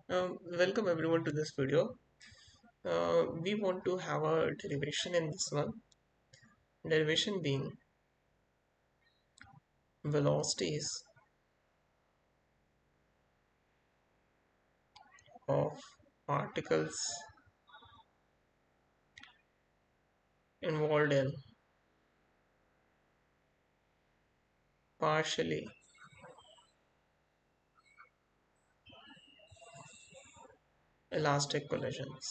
Welcome everyone to this video. We want to have a derivation in this one. Derivation being velocities of particles involved in partially elastic collisions.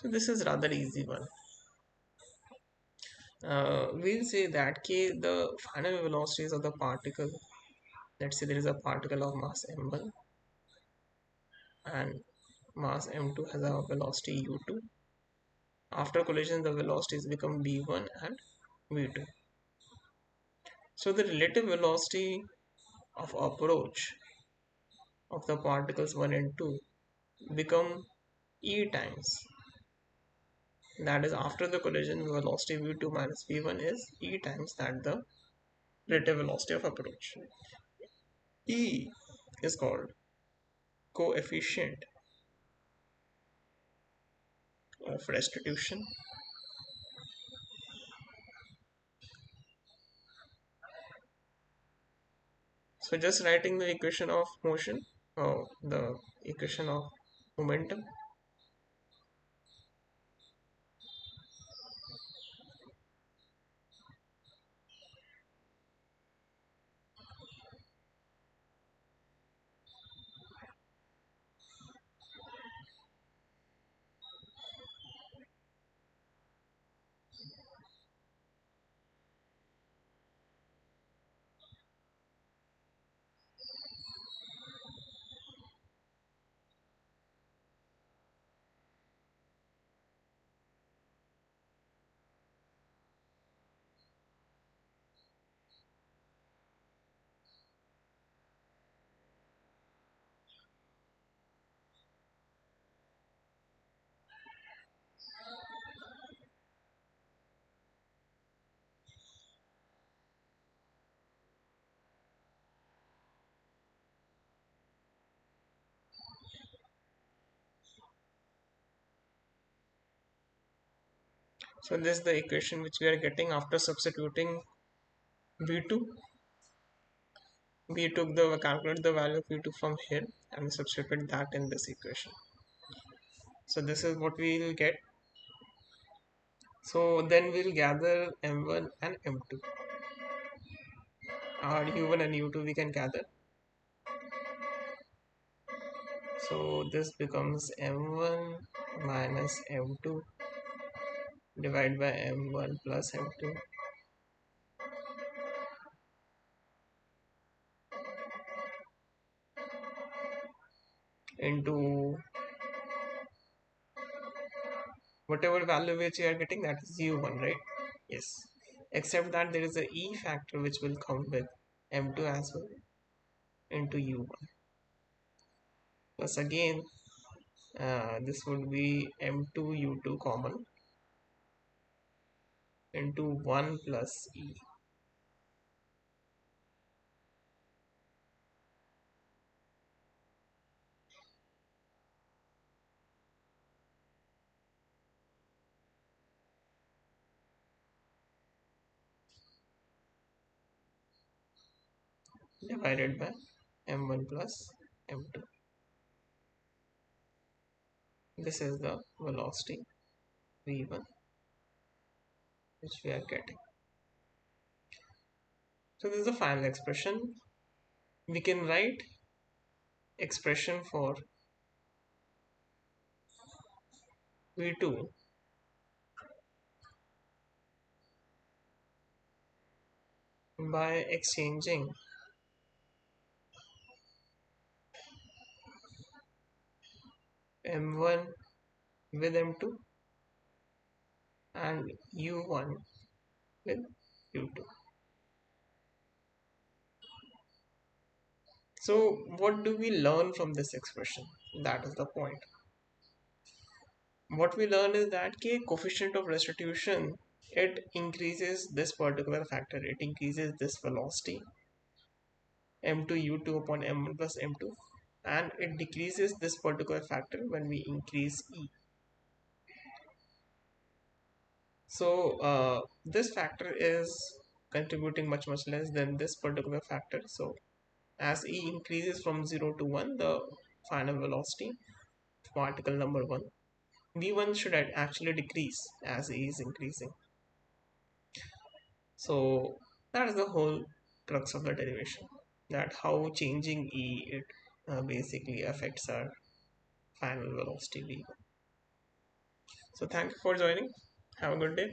So this is rather easy one. We'll say that the final velocities of the particle. Let's say there is a particle of mass m1 and mass m2 has a velocity u2. After collision, the velocities become v1 and v2. So the relative velocity of approach of the particles 1 and 2 become e times. That is, after the collision, velocity v2 minus v1 is e times that the relative velocity of approach. E is called coefficient of restitution. So just writing the equation of motion, the equation of momentum. So this is the equation which we are getting after substituting v2. We took the calculate the value of v2 from here and substituted that in this equation. So this is what we will get. So then we'll gather m1 and m2. Our u1 and u2 we can gather. So this becomes m1 minus m2 divided by m1 plus m2 into whatever value which you are getting, that is u1, right? Yes. Except that there is a e factor which will come with m2 as well into u1. Plus again, this would be m2 u2 common into 1 plus e divided by m1 plus m2. This is the velocity v1 which we are getting. So this is the final expression. We can write expression for v2 by exchanging m1 with m2 and u1 with u2. So what do we learn from this expression? That is the point. What we learn is that k coefficient of restitution, it increases this particular factor, it increases this velocity m2 u2 upon m1 plus m2, and it decreases this particular factor when we increase e. So this factor is contributing much less than this particular factor. So as e increases from 0 to 1, the final velocity of particle number 1, v1 should actually decrease as e is increasing. So that is the whole crux of the derivation, that how changing e it basically affects our final velocity v1. So thank you for joining. Have a good day.